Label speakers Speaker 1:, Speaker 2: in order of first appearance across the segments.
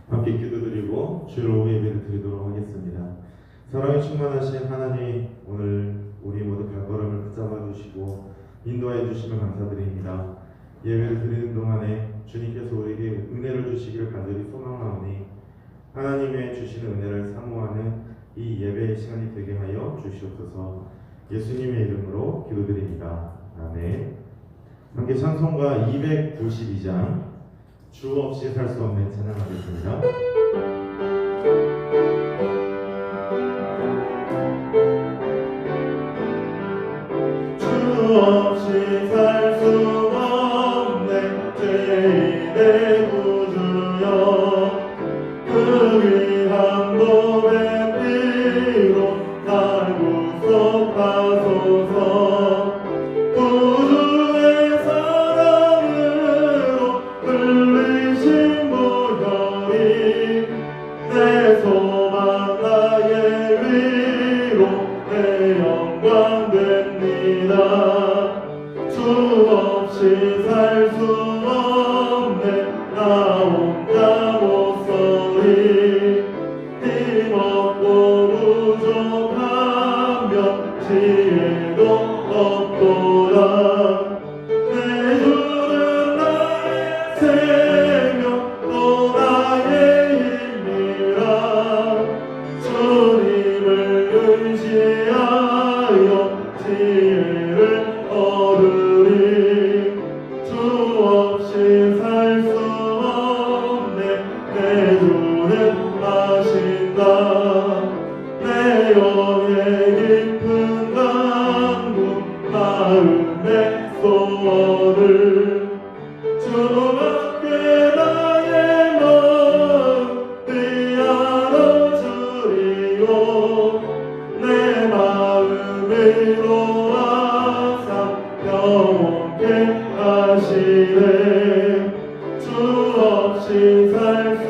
Speaker 1: 함께 기도드리고 주로 예배를 드리도록 하겠습니다. 사랑에 충만하신 하나님, 오늘 우리 모두 발걸음을 붙잡아 주시고 인도하여 주시면 감사드립니다. 예배를 드리는 동안에 주님께서 우리에게 은혜를 주시기를 간절히 소망하오니 하나님의 주시는 은혜를 사모하는 이 예배의 시간이 되게 하여 주시옵소서. 예수님의 이름으로 기도드립니다. 아멘. 함께 찬송가 292장 주 없이 살 수 없는 찬양하겠습니다. 주 없이 살 수 없네 죄인의 구주여, 그 귀한 몸의 피로 날 구속하소서. 구주의 내 영광 됩니다. 주 없이 살 수 없네 나 혼자 못서리 힘없고 부족하며 지혜도 없도다. 내 주는 나의 생명 또 나의 힘이라 주님을 의지하여 지혜를 얻으리. 주 없이 살 수 없네 내 주는 하신다. 내 영의 깊은 강구 마음의 소원을 주밖에 나의 마음 뛰어러 주리요. 내 마음을 위로하사 영원케 하시네. 주 없이 살 수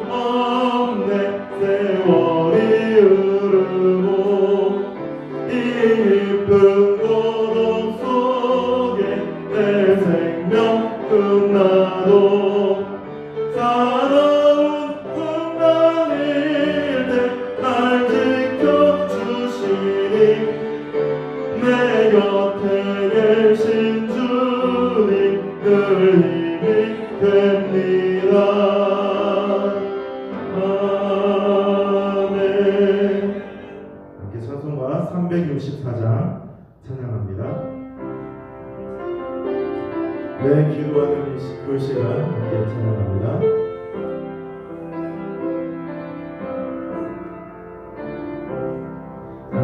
Speaker 1: 없네 세월이 흐르고 이 깊은 고독 속에 내 생명 끝나도 사나운 풍랑일 때 날 지켜주시니 내 곁에 계신 주님 늘 힘이 됩니다. 아멘. 함께 찬송가 364장 찬양합니다. 내 기도하는 그 시간 함께 찬양합니다. 내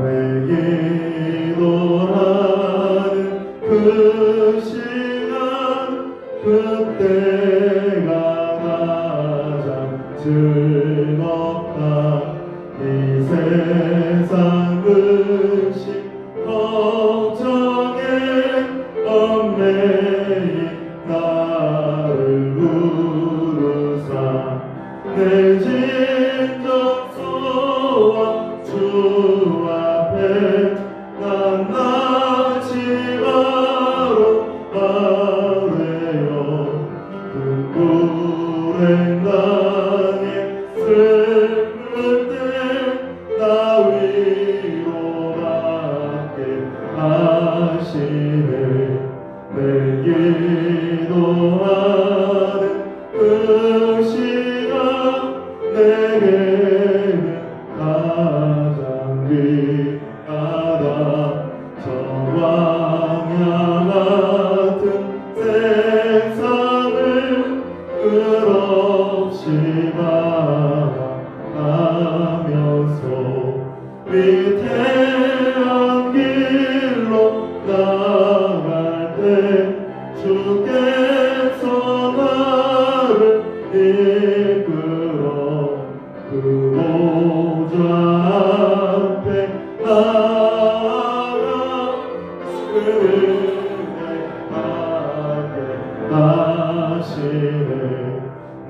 Speaker 1: 기도하는 그 시간 그때가 가장 즐겁다. 이 세상 근심 걱정에 얽매인 나를 부르사 내 진정서와 주 앞에 난 나지 바로 아뢰어 둥그랭당에 슬플 때 나 위로받게 하시네. 내 기도하는 그 시간 내게는 가장 귀하다. 저 광야 같은 세상을 끝없이 바라가면서 위태한 길로 나갈 때 주께서 나를 이끌어 그 보좌 앞에 나아가 은혜 받게 하시네.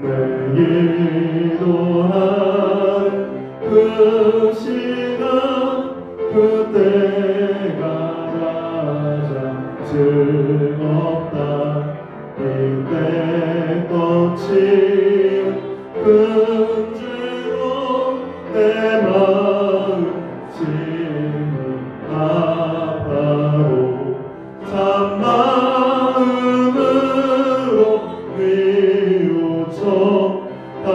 Speaker 1: 내 기도하는 그 시간 그때가 가장 즐겁다. 이때 꺾인 근죄로 내 마음 심히 아파도 참마음으로 뉘우쳐 다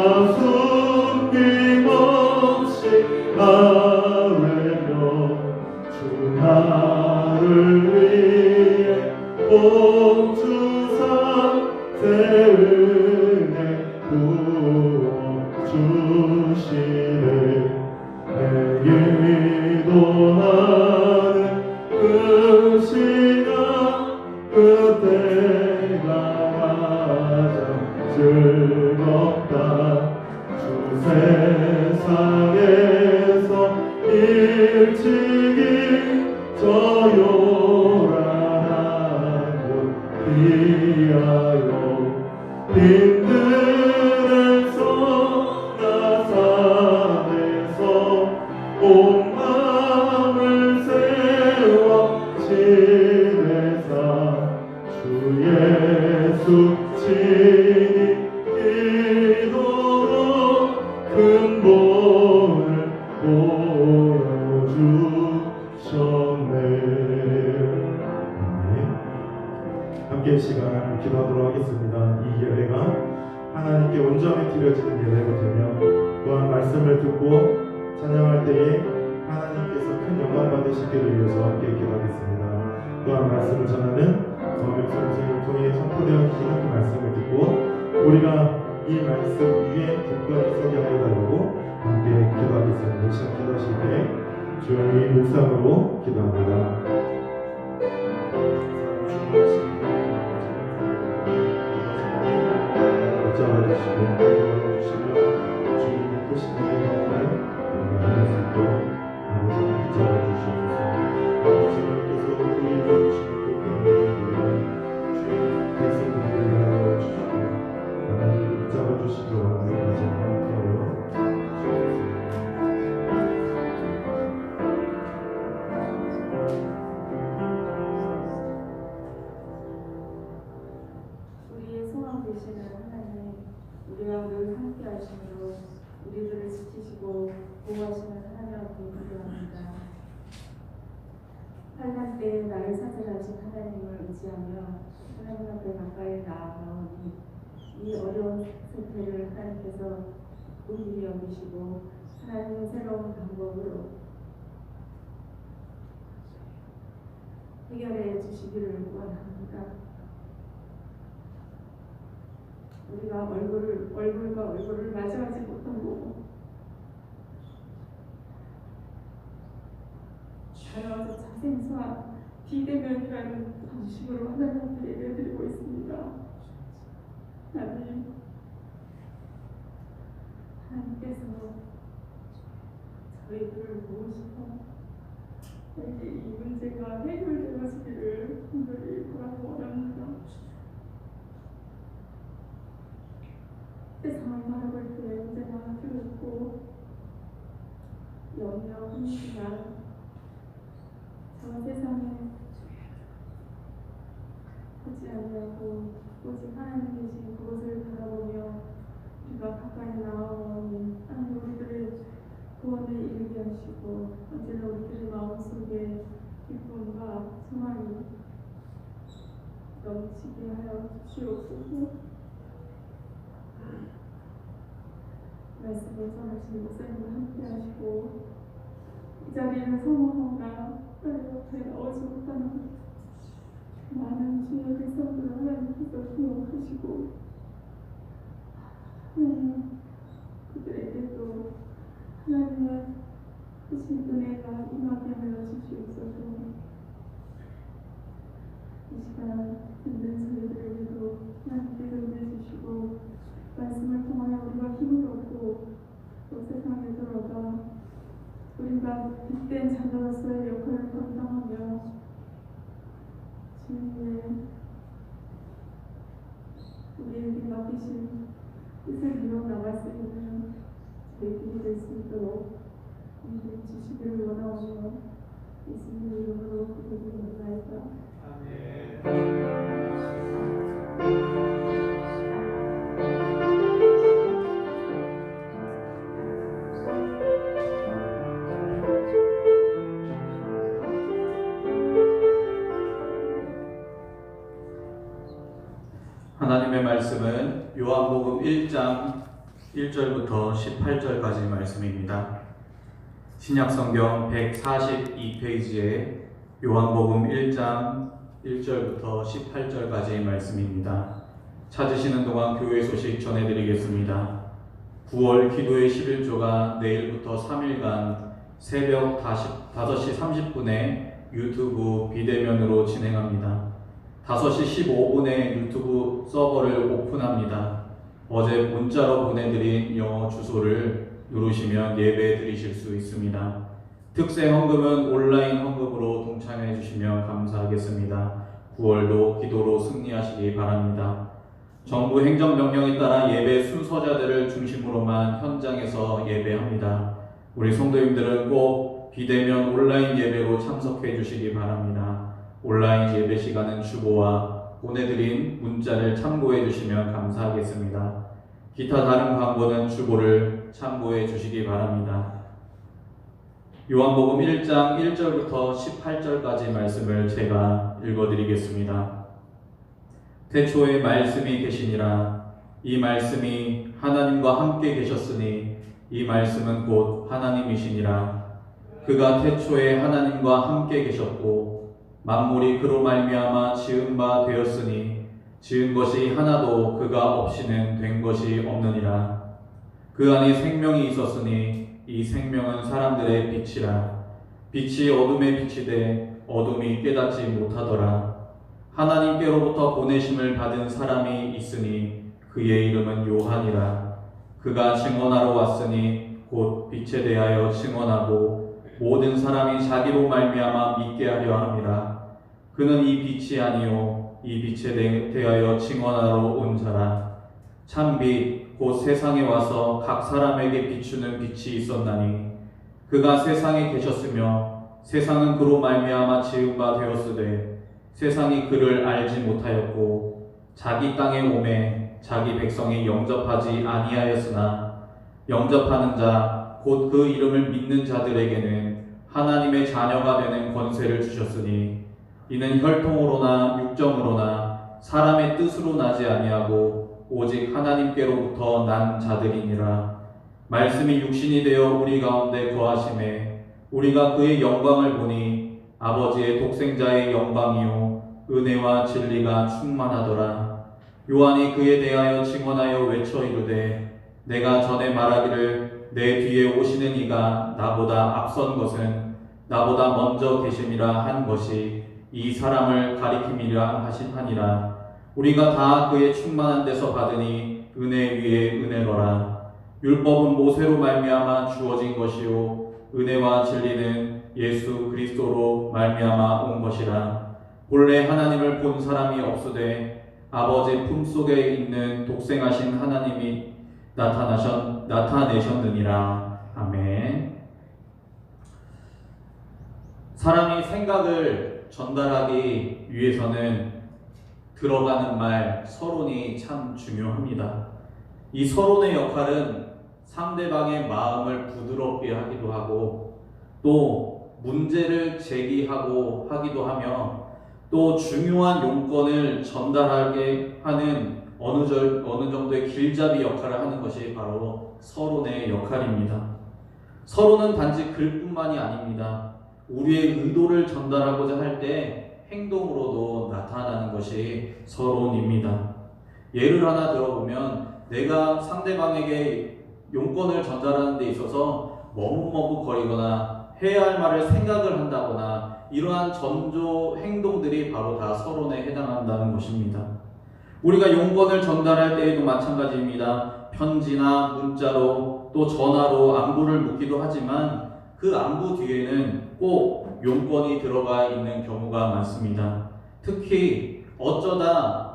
Speaker 1: 숨김없이 아뢰며 주 나를 위해 복 주사 새 은혜 부어주시네. 내 기도하는 그 시간 그때가 가장 즐겁다. 주 세상에서 일찍이 저 예배 시간을 기도하도록 하겠습니다. 이 예배가 하나님께 온전히 드려지는 예배가 되며 또한 말씀을 듣고 찬양할 때에 하나님께서 큰 영광 받으시기를 위해서 함께 기도하겠습니다. 또한 말씀을 전하는 명수 목사님을 통해 선포되어지는 그 말씀을 듣고 우리가 이 말씀 위에 굳건히 서게 하여 달라고 함께 기도하겠습니다. 시작 기도하실 때 조용히 묵상으로 기도합니다. 붙잡아주시고 도와주시며 주님의 크신 은혜 가운데 우리가 수 있도록 아버지를 붙잡아주시옵소서. 아버지님께서 우리를 주시고 주의 백성들을 나눠 주시고 하나님을 붙잡아주시도록 우리 이제 함께하여
Speaker 2: 우리의 소망 되시는 하나님, 우리와 늘 함께 하심으로 우리들을 지키시고 보호하시는 하나님 앞에 기도합니다. 환난 때에 나를 사절하신 하나님을 의지하며 하나님 앞에 가까이 나아가오니 이 어려운 상태를 하나님께서 긍휼히 여기시고 하나님의 새로운 방법으로 해결해 주시기를 원합니다. 우리가 얼굴과 얼굴을 마주하지 못하고 자녀와서 자생수와 비대면이라는 방식으로 하나님 앞에 예배드리고 있습니다. 하나님께서 저희들을 보시고 이 문제가 해결되어지기를 간절히 바라고 원합니다. 세상을 바라볼 때 언제나 두렵고 염려합니다. 저 세상에 보지 아니하고 오직 하나님 계신 그곳을 바라보며 우리가 가까이 나아오니 하나님 우리들의 구원을 이루게 하시고 언제나 우리들의 마음속에 기쁨과 소망이 넘치게 하여 주시옵소서. 말씀을 전하신 목사님과 함께 하시고 이 자리를 성공하거나 옆에 나오지 못하는 많은 주의 백성들을 하나님께서 기억하시고 그들에게도 하나님의 크신 은혜가 임하게 하여 주시옵소서. 이 시간 듣는 저희들에게도 하나님께서 은혜 주시고 말씀을 통하여 우리가 힘을 얻고 또 세상에 들어가 우리가 빛된 자녀로서의 역할을 감당하며 주님의 우리에게 맡기신 뜻을 이루어 나갈 수 있는 저희들이 될 수 있도록 은혜 주시기를 원하오며 예수님의 이름으로 기도드립니다. 아멘.
Speaker 3: 하나님의 말씀은 요한복음 1장 1절부터 18절까지 말씀입니다. 신약성경 142페이지에 요한복음 1장 1절부터 18절까지의 말씀입니다. 찾으시는 동안 교회 소식 전해드리겠습니다. 9월 기도의 11조가 내일부터 3일간 새벽 5시 30분에 유튜브 비대면으로 진행합니다. 5시 15분에 유튜브 서버를 오픈합니다. 어제 문자로 보내드린 영어 주소를 누르시면 예배 드리실 수 있습니다. 특세 헌금은 온라인 헌금으로 동참해 주시면 감사하겠습니다. 9월도 기도로 승리하시기 바랍니다. 정부 행정명령에 따라 예배 순서자들을 중심으로만 현장에서 예배합니다. 우리 성도님들은 꼭 비대면 온라인 예배로 참석해 주시기 바랍니다. 온라인 예배 시간은 주보와 보내드린 문자를 참고해 주시면 감사하겠습니다. 기타 다른 광고는 주보를 참고해 주시기 바랍니다. 요한복음 1장 1절부터 18절까지 말씀을 제가 읽어드리겠습니다. 태초에 말씀이 계시니라. 이 말씀이 하나님과 함께 계셨으니 이 말씀은 곧 하나님이시니라. 그가 태초에 하나님과 함께 계셨고 만물이 그로 말미암아 지은 바 되었으니 지은 것이 하나도 그가 없이는 된 것이 없느니라. 그 안에 생명이 있었으니 이 생명은 사람들의 빛이라. 빛이 어둠에 비치되 어둠이 깨닫지 못하더라. 하나님께로부터 보내심을 받은 사람이 있으니 그의 이름은 요한이라. 그가 증언하러 왔으니 곧 빛에 대하여 증언하고 모든 사람이 자기로 말미암아 믿게 하려 함이라. 그는 이 빛이 아니요 이 빛에 대하여 증언하러 온 자라. 참빛 곧 세상에 와서 각 사람에게 비추는 빛이 있었나니 그가 세상에 계셨으며 세상은 그로 말미암아 지은 바 되었으되 세상이 그를 알지 못하였고 자기 땅에 오매 자기 백성이 영접하지 아니하였으나 영접하는 자 곧 그 이름을 믿는 자들에게는 하나님의 자녀가 되는 권세를 주셨으니 이는 혈통으로나 육정으로나 사람의 뜻으로 나지 아니하고 오직 하나님께로부터 난 자들이니라. 말씀이 육신이 되어 우리 가운데 거하심에 우리가 그의 영광을 보니 아버지의 독생자의 영광이요 은혜와 진리가 충만하더라. 요한이 그에 대하여 증언하여 외쳐 이르되 내가 전에 말하기를 내 뒤에 오시는 이가 나보다 앞선 것은 나보다 먼저 계심이라 한 것이 이 사람을 가리킴이라 하니라. 우리가 다 그의 충만한 데서 받으니 은혜 위에 은혜로라. 율법은 모세로 말미암아 주어진 것이요 은혜와 진리는 예수 그리스도로 말미암아 온 것이라. 본래 하나님을 본 사람이 없으되 아버지 품속에 있는 독생하신 하나님이 나타내셨느니라. 아멘. 사람이 생각을 전달하기 위해서는 들어가는 말, 서론이 참 중요합니다. 이 서론의 역할은 상대방의 마음을 부드럽게 하기도 하고 또 문제를 제기하고 하기도 하며 또 중요한 용건을 전달하게 하는 어느 정도의 길잡이 역할을 하는 것이 바로 서론의 역할입니다. 서론은 단지 글뿐만이 아닙니다. 우리의 의도를 전달하고자 할 때 행동으로도 나타나는 것이 서론입니다. 예를 하나 들어보면 내가 상대방에게 용건을 전달하는 데 있어서 머뭇머뭇거리거나 해야 할 말을 생각을 한다거나 이러한 전조 행동들이 바로 다 서론에 해당한다는 것입니다. 우리가 용건을 전달할 때에도 마찬가지입니다. 편지나 문자로 또 전화로 안부를 묻기도 하지만 그 안부 뒤에는 꼭 용건이 들어가 있는 경우가 많습니다. 특히 어쩌다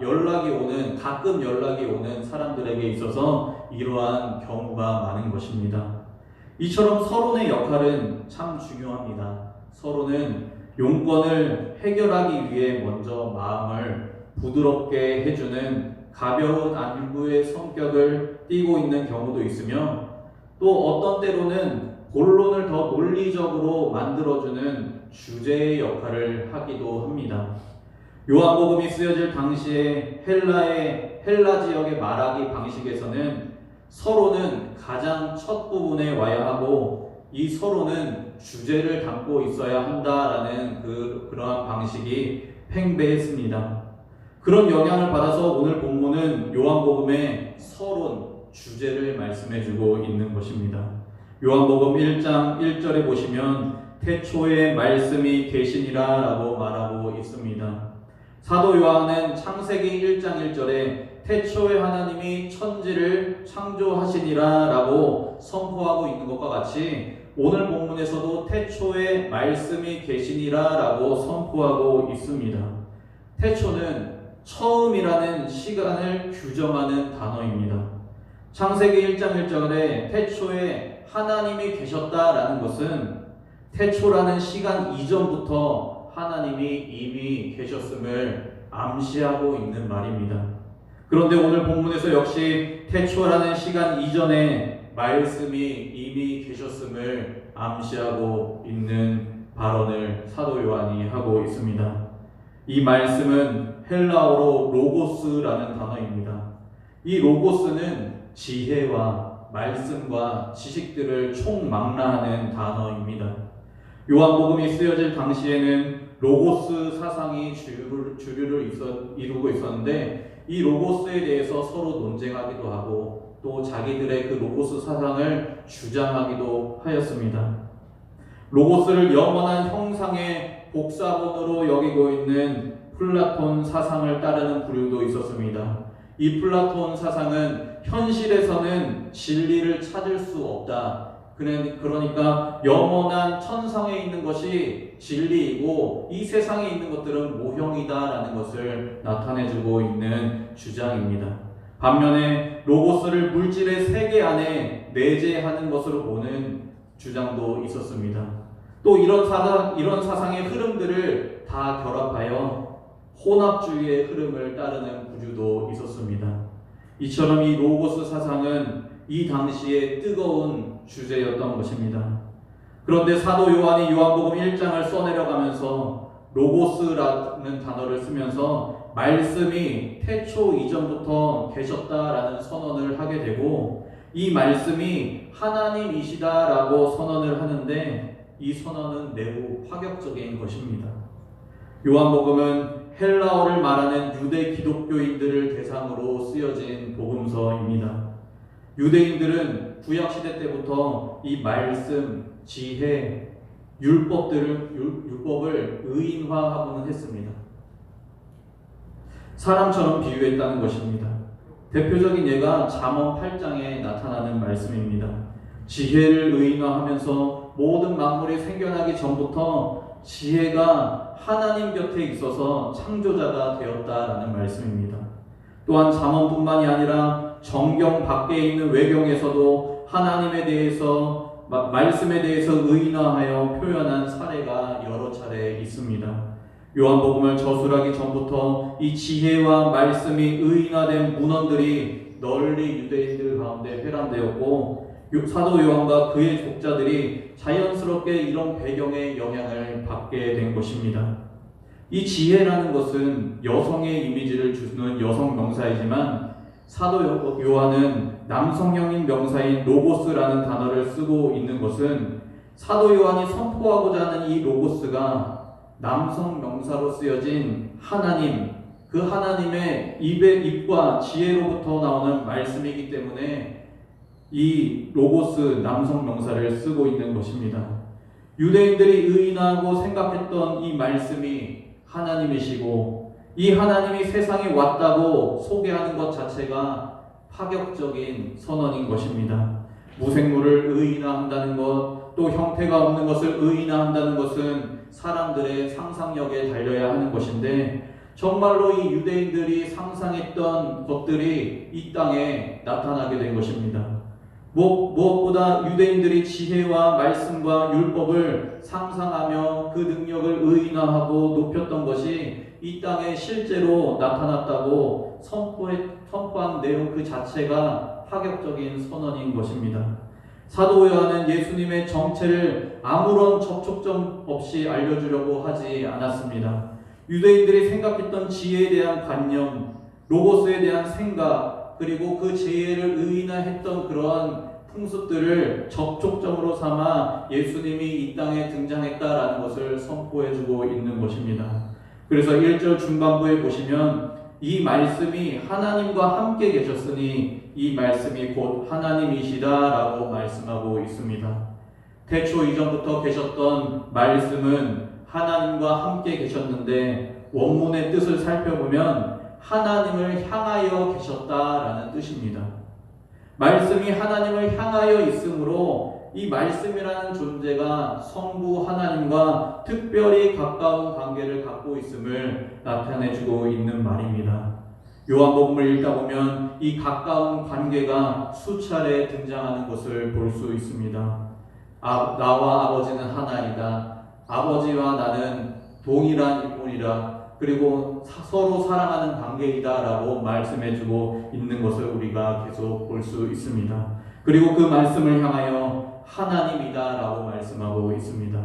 Speaker 3: 가끔 연락이 오는 사람들에게 있어서 이러한 경우가 많은 것입니다. 이처럼 서론의 역할은 참 중요합니다. 서론은 용건을 해결하기 위해 먼저 마음을 부드럽게 해주는 가벼운 안부의 성격을 띠고 있는 경우도 있으며 또 어떤 때로는 본론을 더 논리적으로 만들어주는 주제의 역할을 하기도 합니다. 요한복음이 쓰여질 당시에 헬라 지역의 말하기 방식에서는 서론은 가장 첫 부분에 와야 하고 이 서론은 주제를 담고 있어야 한다라는 그러한 방식이 팽배했습니다. 그런 영향을 받아서 오늘 본문은 요한복음의 서론, 주제를 말씀해주고 있는 것입니다. 요한복음 1장 1절에 보시면 태초에 말씀이 계시니라 라고 말하고 있습니다. 사도 요한은 창세기 1장 1절에 태초에 하나님이 천지를 창조하시니라 라고 선포하고 있는 것과 같이 오늘 본문에서도 태초에 말씀이 계시니라 라고 선포하고 있습니다. 태초는 처음이라는 시간을 규정하는 단어입니다. 창세기 1장 1절에 태초에 하나님이 계셨다라는 것은 태초라는 시간 이전부터 하나님이 이미 계셨음을 암시하고 있는 말입니다. 그런데 오늘 본문에서 역시 태초라는 시간 이전에 말씀이 이미 계셨음을 암시하고 있는 발언을 사도 요한이 하고 있습니다. 이 말씀은 헬라어로 로고스라는 단어입니다. 이 로고스는 지혜와 말씀과 지식들을 총망라하는 단어입니다. 요한복음이 쓰여질 당시에는 로고스 사상이 주류를 이루고 있었는데 이 로고스에 대해서 서로 논쟁하기도 하고 또 자기들의 그 로고스 사상을 주장하기도 하였습니다. 로고스를 영원한 형상의 복사본으로 여기고 있는 플라톤 사상을 따르는 부류도 있었습니다. 이 플라톤 사상은 현실에서는 진리를 찾을 수 없다. 그러니까 영원한 천상에 있는 것이 진리이고 이 세상에 있는 것들은 모형이다라는 것을 나타내주고 있는 주장입니다. 반면에 로고스를 물질의 세계 안에 내재하는 것으로 보는 주장도 있었습니다. 또 이런 사상의 흐름들을 다 결합하여 혼합주의의 흐름을 따르는 부류도 있었습니다. 이처럼 이 로고스 사상은 이 당시에 뜨거운 주제였던 것입니다. 그런데 사도 요한이 요한복음 1장을 써내려가면서 로고스라는 단어를 쓰면서 말씀이 태초 이전부터 계셨다라는 선언을 하게 되고 이 말씀이 하나님이시다라고 선언을 하는데 이 선언은 매우 파격적인 것입니다. 요한복음은 헬라어를 말하는 유대 기독교인들을 대상으로 쓰여진 복음서입니다. 유대인들은 구약시대 때부터 이 말씀, 지혜, 율법을 의인화하고는 했습니다. 사람처럼 비유했다는 것입니다. 대표적인 예가 잠언 8장에 나타나는 말씀입니다. 지혜를 의인화하면서 모든 만물이 생겨나기 전부터 지혜가 하나님 곁에 있어서 창조자가 되었다라는 말씀입니다. 또한 잠언뿐만이 아니라 정경 밖에 있는 외경에서도 하나님에 대해서 말씀에 대해서 의인화하여 표현한 사례가 여러 차례 있습니다. 요한복음을 저술하기 전부터 이 지혜와 말씀이 의인화된 문헌들이 널리 유대인들 가운데 회람되었고 사도 요한과 그의 족자들이 자연스럽게 이런 배경의 영향을 받게 된 것입니다. 이 지혜라는 것은 여성의 이미지를 주는 여성 명사이지만 사도 요한은 남성형인 명사인 로고스라는 단어를 쓰고 있는 것은 사도 요한이 선포하고자 하는 이 로고스가 남성 명사로 쓰여진 하나님, 그 하나님의 입과 지혜로부터 나오는 말씀이기 때문에 이 로고스 남성 명사를 쓰고 있는 것입니다. 유대인들이 의인하고 생각했던 이 말씀이 하나님이시고 이 하나님이 세상에 왔다고 소개하는 것 자체가 파격적인 선언인 것입니다. 무생물을 의인화한다는 것, 또 형태가 없는 것을 의인화한다는 것은 사람들의 상상력에 달려야 하는 것인데 정말로 이 유대인들이 상상했던 것들이 이 땅에 나타나게 된 것입니다. 무엇보다 유대인들이 지혜와 말씀과 율법을 상상하며 그 능력을 의인화하고 높였던 것이 이 땅에 실제로 나타났다고 선포한 내용 그 자체가 파격적인 선언인 것입니다. 사도 요한은 예수님의 정체를 아무런 접촉점 없이 알려주려고 하지 않았습니다. 유대인들이 생각했던 지혜에 대한 관념, 로고스에 대한 생각, 그리고 그 지혜를 의인화했던 그러한 풍습들을 접촉점으로 삼아 예수님이 이 땅에 등장했다라는 것을 선포해주고 있는 것입니다. 그래서 1절 중반부에 보시면 이 말씀이 하나님과 함께 계셨으니 이 말씀이 곧 하나님이시다라고 말씀하고 있습니다. 태초 이전부터 계셨던 말씀은 하나님과 함께 계셨는데 원문의 뜻을 살펴보면 하나님을 향하여 계셨다라는 뜻입니다. 말씀이 하나님을 향하여 있으므로 이 말씀이라는 존재가 성부 하나님과 특별히 가까운 관계를 갖고 있음을 나타내주고 있는 말입니다. 요한복음을 읽다 보면 이 가까운 관계가 수차례 등장하는 것을 볼 수 있습니다. 나와 아버지는 하나이다. 아버지와 나는 동일한 인물이라. 그리고 서로 사랑하는 관계이다라고 말씀해주고 있는 것을 우리가 계속 볼 수 있습니다. 그리고 그 말씀을 향하여 하나님이다라고 말씀하고 있습니다.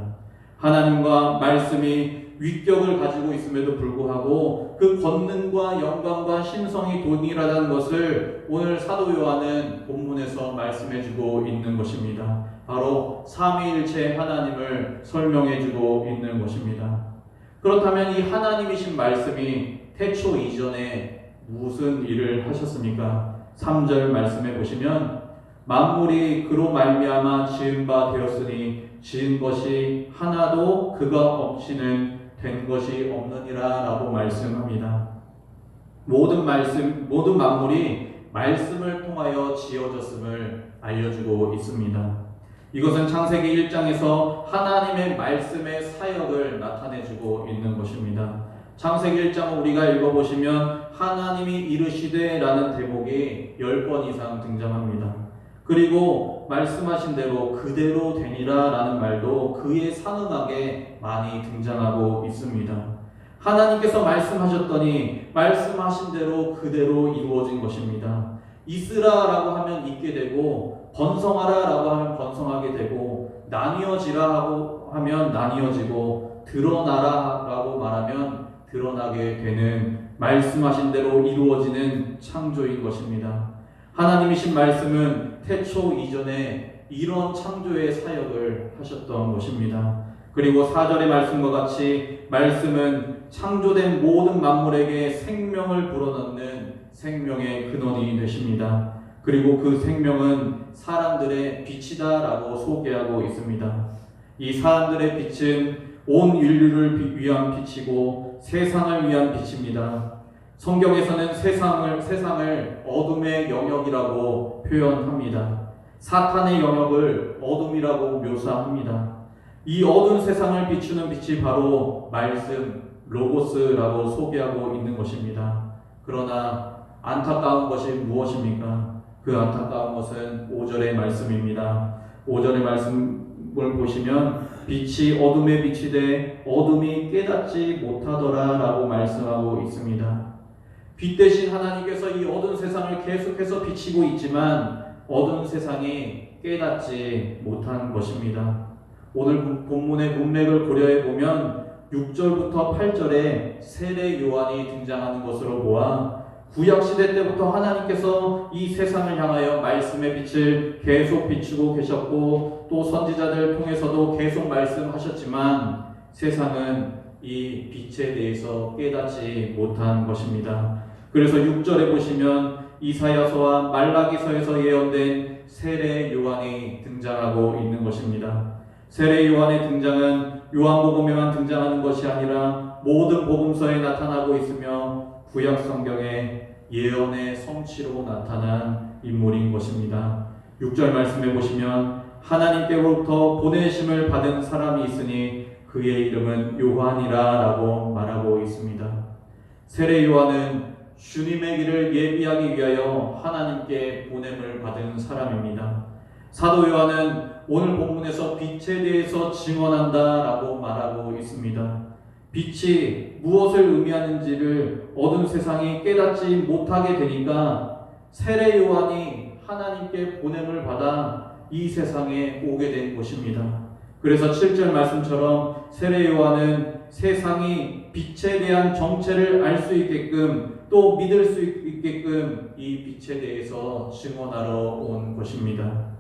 Speaker 3: 하나님과 말씀이 위격을 가지고 있음에도 불구하고 그 권능과 영광과 신성이 동일하다는 것을 오늘 사도 요한은 본문에서 말씀해주고 있는 것입니다. 바로 삼위일체 하나님을 설명해주고 있는 것입니다. 그렇다면 이 하나님이신 말씀이 태초 이전에 무슨 일을 하셨습니까? 3절 말씀해 보시면 만물이 그로 말미암아 지은 바 되었으니 지은 것이 하나도 그가 없이는 된 것이 없느니라 라고 말씀합니다. 모든 만물이 말씀을 통하여 지어졌음을 알려주고 있습니다. 이것은 창세기 1장에서 하나님의 말씀의 사역을 나타내주고 있는 것입니다. 창세기 1장을 우리가 읽어보시면 하나님이 이르시되 라는 대목이 10번 이상 등장합니다. 그리고 말씀하신 대로 그대로 되니라 라는 말도 그에 상응하게 많이 등장하고 있습니다. 하나님께서 말씀하셨더니 말씀하신 대로 그대로 이루어진 것입니다. 있으라 라고 하면 있게 되고 번성하라 라고 하면 번성하게 되고 나뉘어지라 라고 하면 나뉘어지고 드러나라 라고 말하면 드러나게 되는 말씀하신 대로 이루어지는 창조인 것입니다. 하나님이신 말씀은 태초 이전에 이런 창조의 사역을 하셨던 것입니다. 그리고 4절의 말씀과 같이 말씀은 창조된 모든 만물에게 생명을 불어넣는 생명의 근원이 되십니다. 그리고 그 생명은 사람들의 빛이다 라고 소개하고 있습니다. 이 사람들의 빛은 온 인류를 위한 빛이고 세상을 위한 빛입니다. 성경에서는 세상을 어둠의 영역이라고 표현합니다. 사탄의 영역을 어둠이라고 묘사합니다. 이 어두운 세상을 비추는 빛이 바로 말씀, 로고스라고 소개하고 있는 것입니다. 그러나 안타까운 것이 무엇입니까? 그 안타까운 것은 5절의 말씀입니다. 5절의 말씀을 보시면 빛이 어둠에 비치되 어둠이 깨닫지 못하더라 라고 말씀하고 있습니다. 빛 대신 하나님께서 이 어두운 세상을 계속해서 비치고 있지만 어두운 세상이 깨닫지 못한 것입니다. 오늘 본문의 문맥을 고려해 보면 6절부터 8절에 세례 요한이 등장하는 것으로 보아 구약시대 때부터 하나님께서 이 세상을 향하여 말씀의 빛을 계속 비추고 계셨고 또 선지자들 통해서도 계속 말씀하셨지만 세상은 이 빛에 대해서 깨닫지 못한 것입니다. 그래서 6절에 보시면 이사야서와 말라기서에서 예언된 세례 요한이 등장하고 있는 것입니다. 세례 요한의 등장은 요한복음에만 등장하는 것이 아니라 모든 복음서에 나타나고 있으며 구약 성경의 예언의 성취로 나타난 인물인 것입니다. 6절 말씀해 보시면 하나님께로부터 보내심을 받은 사람이 있으니 그의 이름은 요한이라 라고 말하고 있습니다. 세례 요한은 주님의 길을 예비하기 위하여 하나님께 보냄을 받은 사람입니다. 사도 요한은 오늘 본문에서 빛에 대해서 증언한다 라고 말하고 있습니다. 빛이 무엇을 의미하는지를 어두운 세상이 깨닫지 못하게 되니까 세례 요한이 하나님께 보냄을 받아 이 세상에 오게 된 것입니다. 그래서 7절 말씀처럼 세례 요한은 세상이 빛에 대한 정체를 알 수 있게끔 또 믿을 수 있게끔 이 빛에 대해서 증언하러 온 것입니다.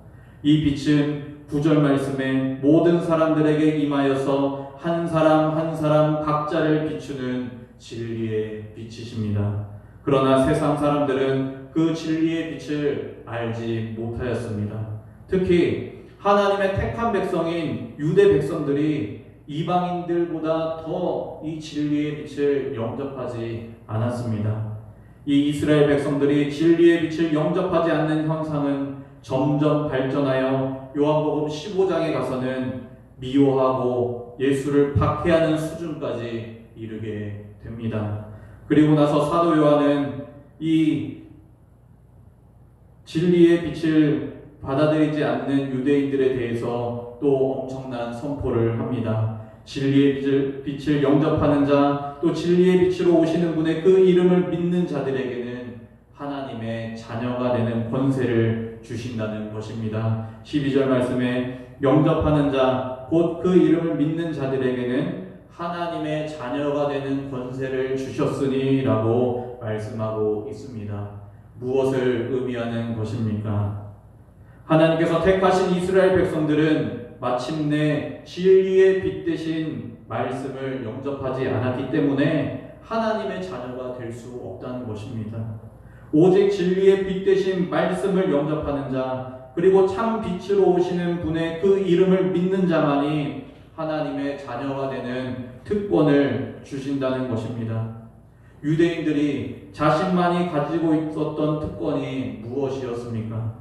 Speaker 3: 이 빛은 9절 말씀에 모든 사람들에게 임하여서 한 사람 한 사람 각자를 비추는 진리의 빛이십니다. 그러나 세상 사람들은 그 진리의 빛을 알지 못하였습니다. 특히 하나님의 택한 백성인 유대 백성들이 이방인들보다 더 이 진리의 빛을 영접하지 않았습니다. 이 이스라엘 백성들이 진리의 빛을 영접하지 않는 현상은 점점 발전하여 요한복음 15장에 가서는 미워하고 예수를 박해하는 수준까지 이르게 됩니다. 그리고 나서 사도 요한은 이 진리의 빛을 받아들이지 않는 유대인들에 대해서 또 엄청난 선포를 합니다. 진리의 빛을 영접하는 자, 또 진리의 빛으로 오시는 분의 그 이름을 믿는 자들에게는 하나님의 자녀가 되는 권세를 주신다는 것입니다. 12절 말씀에 영접하는 자, 곧 그 이름을 믿는 자들에게는 하나님의 자녀가 되는 권세를 주셨으니 라고 말씀하고 있습니다. 무엇을 의미하는 것입니까? 하나님께서 택하신 이스라엘 백성들은 마침내 진리의 빛 대신 말씀을 영접하지 않았기 때문에 하나님의 자녀가 될 수 없다는 것입니다. 오직 진리의 빛 대신 말씀을 영접하는 자, 그리고 참 빛으로 오시는 분의 그 이름을 믿는 자만이 하나님의 자녀가 되는 특권을 주신다는 것입니다. 유대인들이 자신만이 가지고 있었던 특권이 무엇이었습니까?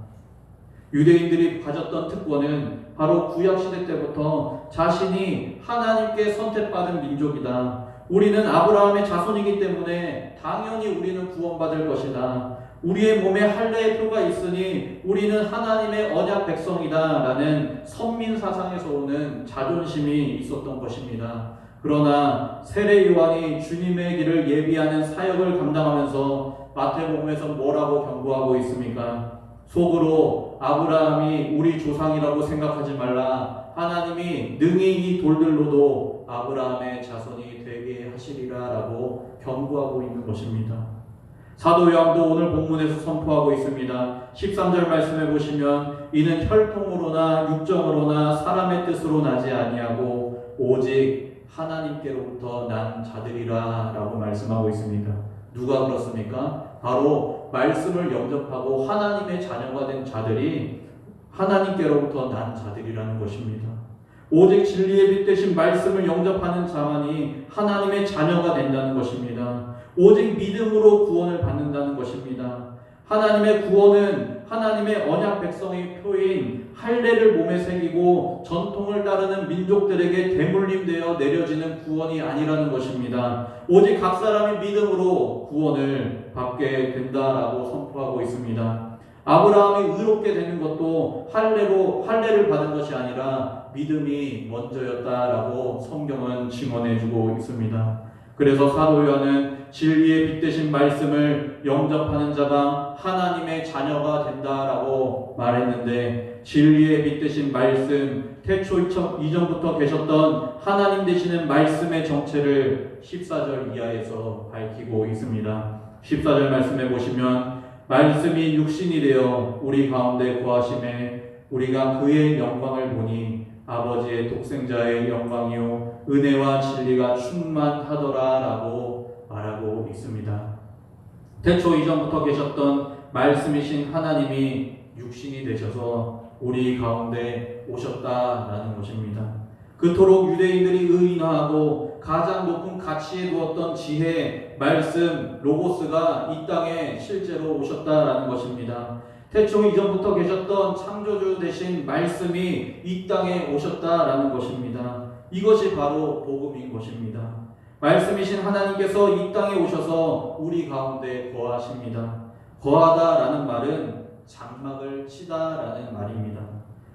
Speaker 3: 유대인들이 가졌던 특권은 바로 구약시대 때부터 자신이 하나님께 선택받은 민족이다. 우리는 아브라함의 자손이기 때문에 당연히 우리는 구원받을 것이다. 우리의 몸에 할례의 표가 있으니 우리는 하나님의 언약 백성이다 라는 선민 사상에서 오는 자존심이 있었던 것입니다. 그러나 세례 요한이 주님의 길을 예비하는 사역을 감당하면서 마태복음에서 뭐라고 경고하고 있습니까? 속으로 아브라함이 우리 조상이라고 생각하지 말라. 하나님이 능히 이 돌들로도 아브라함의 자손이 되게 하시리라 라고 경고하고 있는 것입니다. 사도 요한도 오늘 본문에서 선포하고 있습니다. 13절 말씀해 보시면 이는 혈통으로나 육정으로나 사람의 뜻으로 나지 아니하고 오직 하나님께로부터 난 자들이라 라고 말씀하고 있습니다. 누가 그렇습니까? 바로 말씀을 영접하고 하나님의 자녀가 된 자들이 하나님께로부터 난 자들이라는 것입니다. 오직 진리의 빛 대신 말씀을 영접하는 자만이 하나님의 자녀가 된다는 것입니다. 오직 믿음으로 구원을 받는다는 것입니다. 하나님의 구원은 하나님의 언약 백성의 표인 할례를 몸에 새기고 전통을 따르는 민족들에게 대물림되어 내려지는 구원이 아니라는 것입니다. 오직 각 사람이 믿음으로 구원을 받게 된다라고 선포하고 있습니다. 아브라함이 의롭게 되는 것도 할례를 받은 것이 아니라 믿음이 먼저였다라고 성경은 증언해주고 있습니다. 그래서 사도 요한은 진리의 빛 대신 말씀을 영접하는 자가 하나님의 자녀가 된다라고 말했는데, 진리의 빛 대신 말씀, 태초 이전부터 계셨던 하나님 되시는 말씀의 정체를 14절 이하에서 밝히고 있습니다. 14절 말씀해 보시면 말씀이 육신이 되어 우리 가운데 거하심에 우리가 그의 영광을 보니 아버지의 독생자의 영광이요 은혜와 진리가 충만하더라 라고 말하고 있습니다. 태초 이전부터 계셨던 말씀이신 하나님이 육신이 되셔서 우리 가운데 오셨다라는 것입니다. 그토록 유대인들이 의인화하고 가장 높은 가치에 두었던 지혜, 말씀, 로고스가 이 땅에 실제로 오셨다라는 것입니다. 태초 이전부터 계셨던 창조주 되신 말씀이 이 땅에 오셨다라는 것입니다. 이것이 바로 복음인 것입니다. 말씀이신 하나님께서 이 땅에 오셔서 우리 가운데 거하십니다. 거하다라는 말은 장막을 치다라는 말입니다.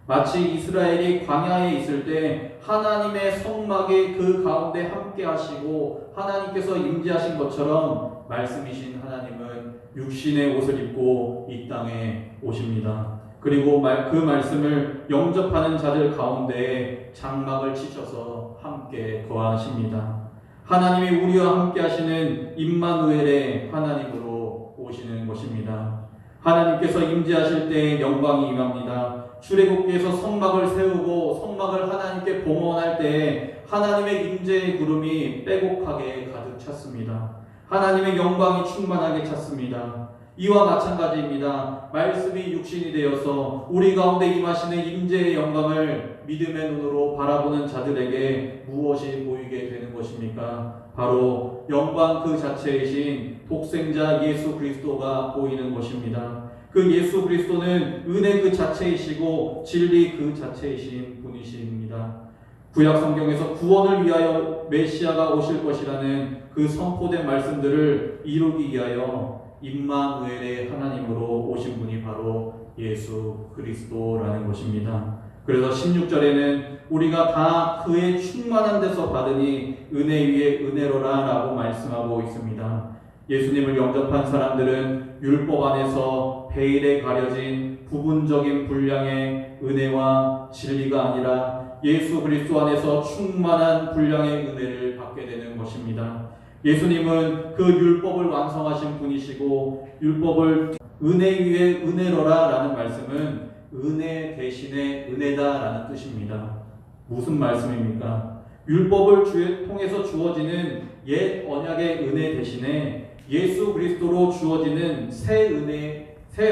Speaker 3: 마치 이스라엘이 광야에 있을 때 하나님의 성막이 그 가운데 함께 하시고 하나님께서 임재하신 것처럼 말씀이신 하나님은 육신의 옷을 입고 이 땅에 오십니다. 그리고 그 말씀을 영접하는 자들 가운데 장막을 치셔서 함께 거하십니다. 하나님이 우리와 함께 하시는 임마누엘의 하나님으로 오시는 것입니다. 하나님께서 임재하실 때 영광이 임합니다. 출애굽기에서 성막을 세우고 성막을 하나님께 봉헌할 때 하나님의 임재의 구름이 빼곡하게 가득 찼습니다. 하나님의 영광이 충만하게 찼습니다. 이와 마찬가지입니다. 말씀이 육신이 되어서 우리 가운데 임하시는 임재의 영광을 믿음의 눈으로 바라보는 자들에게 무엇이 보이게 되는 것입니까? 바로 영광 그 자체이신 독생자 예수 그리스도가 보이는 것입니다. 그 예수 그리스도는 은혜 그 자체이시고 진리 그 자체이신 분이십니다. 구약 성경에서 구원을 위하여 메시아가 오실 것이라는 그 선포된 말씀들을 이루기 위하여 임마누엘의 하나님으로 오신 분이 바로 예수 그리스도라는 것입니다. 그래서 16절에는 우리가 다 그의 충만한 데서 받으니 은혜 위에 은혜로라 라고 말씀하고 있습니다. 예수님을 영접한 사람들은 율법 안에서 베일에 가려진 부분적인 분량의 은혜와 진리가 아니라 예수 그리스도 안에서 충만한 분량의 은혜를 받게 되는 것입니다. 예수님은 그 율법을 완성하신 분이시고 율법을 은혜 위에 은혜로라 라는 말씀은 은혜 대신에 은혜다 라는 뜻입니다. 무슨 말씀입니까? 율법을 통해서 주어지는 옛 언약의 은혜 대신에 예수 그리스도로 주어지는 새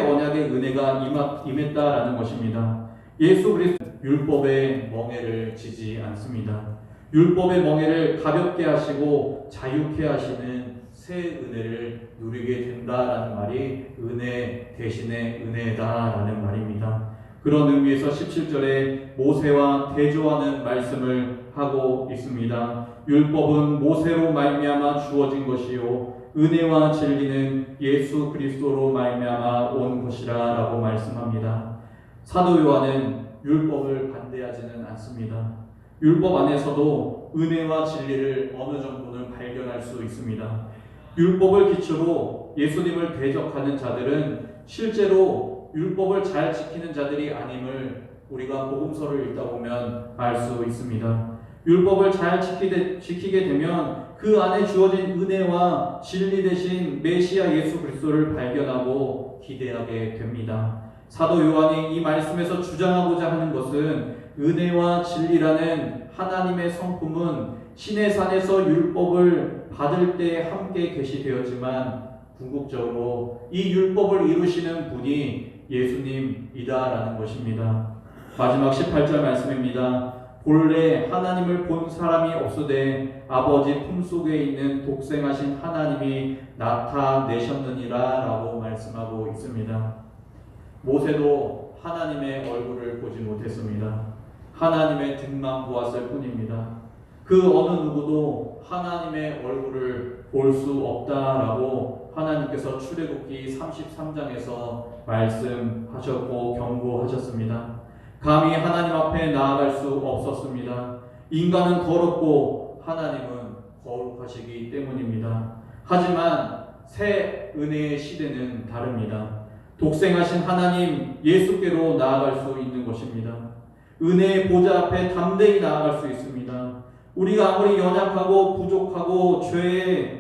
Speaker 3: 언약의 은혜가 임했다라는 것입니다. 예수 그리스도 율법의 멍에를 지지 않습니다. 율법의 멍에를 가볍게 하시고 자유케 하시는 새 은혜를 누리게 된다라는 말이 은혜 대신에 은혜다라는 말입니다. 그런 의미에서 17절에 모세와 대조하는 말씀을 하고 있습니다. 율법은 모세로 말미암아 주어진 것이요 은혜와 진리는 예수 그리스도로 말미암아 온 것이라 라고 말씀합니다. 사도 요한은 율법을 반대하지는 않습니다. 율법 안에서도 은혜와 진리를 어느 정도는 발견할 수 있습니다. 율법을 기초로 예수님을 대적하는 자들은 실제로 율법을 잘 지키는 자들이 아님을 우리가 복음서를 읽다 보면 알 수 있습니다. 율법을 잘 지키게 되면 그 안에 주어진 은혜와 진리 대신 메시아 예수 그리스도를 발견하고 기대하게 됩니다. 사도 요한이 이 말씀에서 주장하고자 하는 것은 은혜와 진리라는 하나님의 성품은 신의 산에서 율법을 받을 때 함께 계시되었지만 궁극적으로 이 율법을 이루시는 분이 예수님이다라는 것입니다. 마지막 18절 말씀입니다. 본래 하나님을 본 사람이 없으되 아버지 품속에 있는 독생하신 하나님이 나타내셨느니라 라고 말씀하고 있습니다. 모세도 하나님의 얼굴을 보지 못했습니다. 하나님의 등만 보았을 뿐입니다. 그 어느 누구도 하나님의 얼굴을 볼 수 없다라고 하나님께서 출애굽기 33장에서 말씀하셨고 경고하셨습니다. 감히 하나님 앞에 나아갈 수 없었습니다. 인간은 더럽고 하나님은 거룩하시기 때문입니다. 하지만 새 은혜의 시대는 다릅니다. 독생하신 하나님 예수께로 나아갈 수 있는 것입니다. 은혜의 보좌 앞에 담대히 나아갈 수 있습니다. 우리가 아무리 연약하고 부족하고 죄에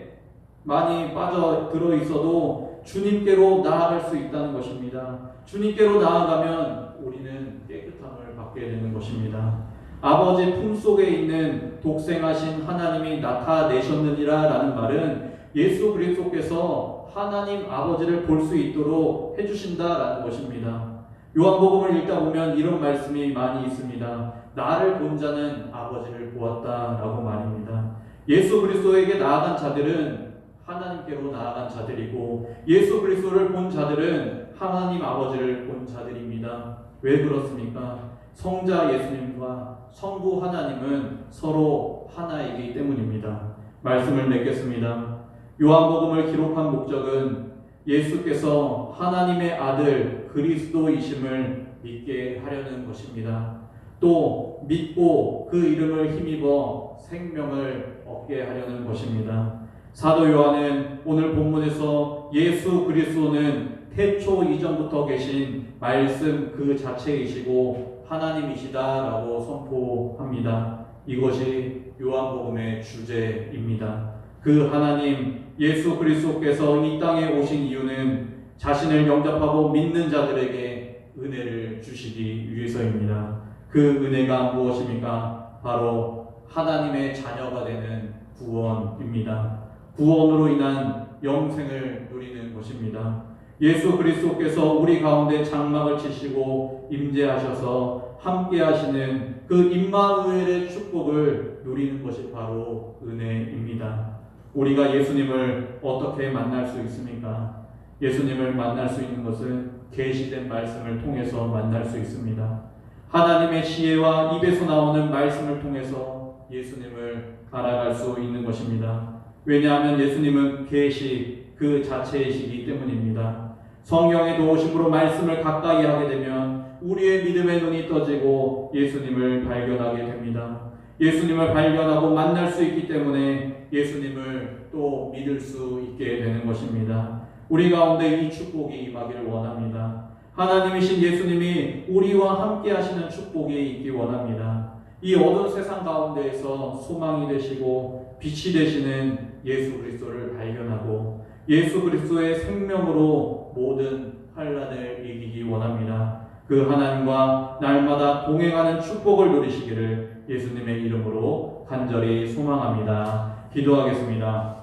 Speaker 3: 많이 빠져들어 있어도 주님께로 나아갈 수 있다는 것입니다. 주님께로 나아가면 우리는 깨끗함을 받게 되는 것입니다. 아버지 품속에 있는 독생하신 하나님이 나타내셨느니라 라는 말은 예수 그리스도께서 하나님 아버지를 볼 수 있도록 해주신다라는 것입니다. 요한복음을 읽다 보면 이런 말씀이 많이 있습니다. 나를 본 자는 아버지를 보았다라고 말입니다. 예수 그리스도에게 나아간 자들은 하나님께로 나아간 자들이고 예수 그리스도를 본 자들은 하나님 아버지를 본 자들입니다. 왜 그렇습니까? 성자 예수님과 성부 하나님은 서로 하나이기 때문입니다. 말씀을 맺겠습니다. 요한복음을 기록한 목적은 예수께서 하나님의 아들 그리스도이심을 믿게 하려는 것입니다. 또 믿고 그 이름을 힘입어 생명을 얻게 하려는 것입니다. 사도 요한은 오늘 본문에서 예수 그리스도는 태초 이전부터 계신 말씀 그 자체이시고 하나님이시다라고 선포합니다. 이것이 요한복음의 주제입니다. 그 하나님 예수 그리스도께서 이 땅에 오신 이유는 자신을 영접하고 믿는 자들에게 은혜를 주시기 위해서입니다. 그 은혜가 무엇입니까? 바로 하나님의 자녀가 되는 구원입니다. 구원으로 인한 영생을 누리는 것입니다. 예수 그리스도께서 우리 가운데 장막을 치시고 임재하셔서 함께 하시는 그 임마누엘의 축복을 누리는 것이 바로 은혜입니다. 우리가 예수님을 어떻게 만날 수 있습니까? 예수님을 만날 수 있는 것은 계시된 말씀을 통해서 만날 수 있습니다. 하나님의 지혜와 입에서 나오는 말씀을 통해서 예수님을 알아갈 수 있는 것입니다. 왜냐하면 예수님은 계시 그 자체이시기 때문입니다. 성령의 도우심으로 말씀을 가까이 하게 되면 우리의 믿음의 눈이 떠지고 예수님을 발견하게 됩니다. 예수님을 발견하고 만날 수 있기 때문에 예수님을 또 믿을 수 있게 되는 것입니다. 우리 가운데 이 축복이 임하기를 원합니다. 하나님이신 예수님이 우리와 함께 하시는 축복이 있기 원합니다. 이 어두운 세상 가운데에서 소망이 되시고 빛이 되시는 예수 그리스도를 발견하고 예수 그리스도의 생명으로 모든 환난을 이기기 원합니다. 그 하나님과 날마다 동행하는 축복을 누리시기를 예수님의 이름으로 간절히 소망합니다. 기도하겠습니다.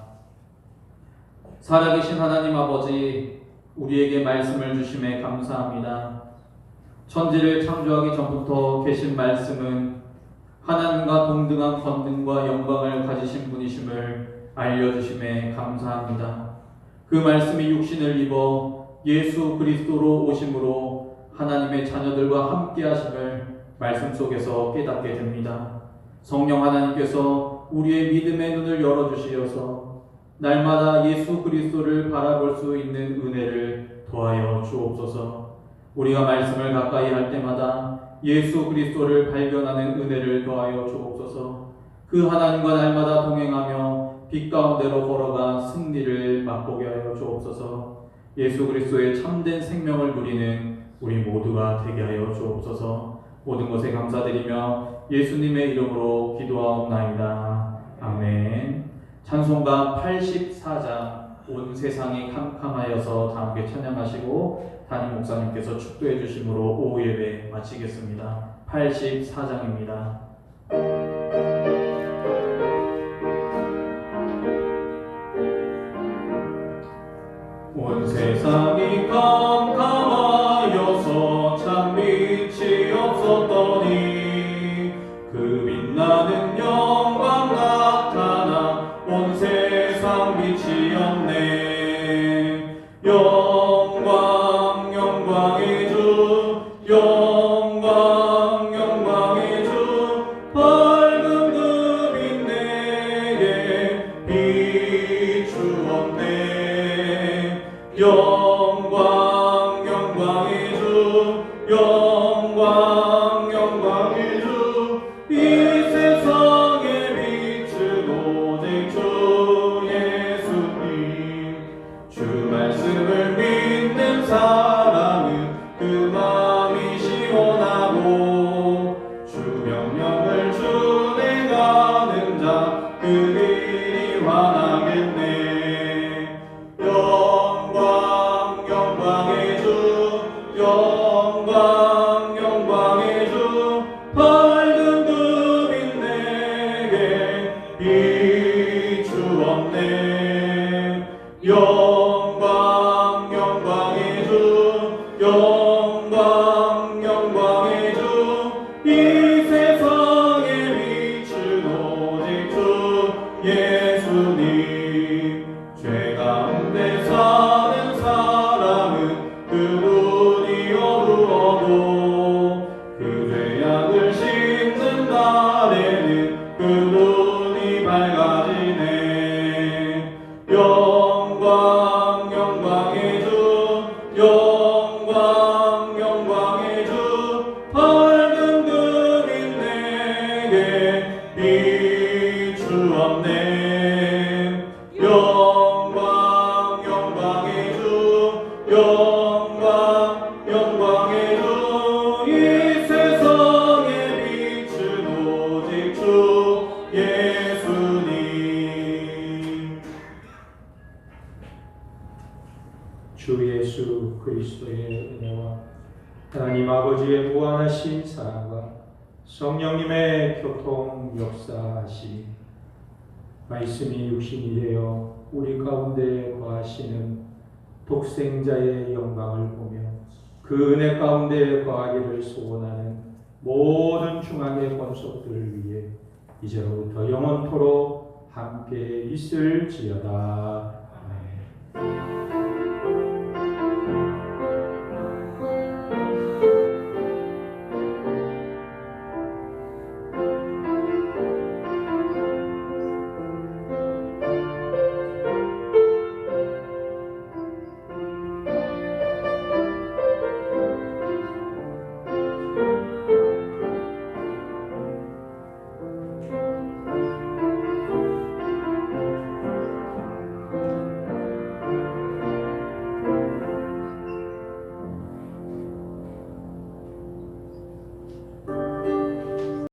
Speaker 3: 살아계신 하나님 아버지, 우리에게 말씀을 주심에 감사합니다. 천지를 창조하기 전부터 계신 말씀은 하나님과 동등한 권능과 영광을 가지신 분이심을 알려주심에 감사합니다. 그 말씀이 육신을 입어 예수 그리스도로 오심으로 하나님의 자녀들과 함께 하심을 말씀 속에서 깨닫게 됩니다. 성령 하나님께서 우리의 믿음의 눈을 열어주시어서 날마다 예수 그리스도를 바라볼 수 있는 은혜를 더하여 주옵소서. 우리가 말씀을 가까이 할 때마다 예수 그리스도를 발견하는 은혜를 더하여 주옵소서. 그 하나님과 날마다 동행하며 빛 가운데로 걸어가 승리를 맛보게 하여 주옵소서. 예수 그리스도의 참된 생명을 누리는 우리 모두가 되게 하여 주옵소서. 모든 것에 감사드리며 예수님의 이름으로 기도하옵나이다. 아멘. 찬송가 84장 온 세상이 캄캄하여서 다 함께 찬양하시고 담임 목사님께서 축도해 주심으로 오후 예배 마치겠습니다. 84장입니다. 온 세상이 캄캄하여서 참 빛이 없었더니 그 빛나는 영광 나타나 온 세상 빛이었네. 영광 영광의 주, 영광 영광의 주, 밝은 그 빛 내게 비추었네. 영광 영광의 주, 영광 영광의 주, 이 세상에 빛은 오직 주 예수님. 주 말씀을 믿는 사람은 그 마음이 시원하고 주 명령을 준행하는 자 그 일이 환하겠네. 영광 영광의 주, 영광 영광의 주, 밝은 그 빛 내게 비추었네. 영광 영광의 주, 영광 영광의 주, 이 세상에 빛은 오직 주 예수님. 죄 가운데 사는 사람은 그 눈이 어두워도 그 죄악을 씹는 날에는 그 눈이 밝아지네. 영광 영광의 주, 영광 영광의 주, 밝은 그 빛 내게 비추었네. 영광 영광의 주, 영광 영광의 주, 이 세상에 빛은 오직 주 예수님.
Speaker 4: 주 예수 그리스도의 은혜와 하나님 아버지의 무한하신 사랑과 성령님의 교통 역사하심, 말씀이 육신이 되어 우리 가운데 거하시는 독생자의 영광을 보며 그 은혜 가운데 거하기를 소원하는 모든 중앙의 권속들을 위해 이제로부터 영원토록 함께 있을지어다. 아멘.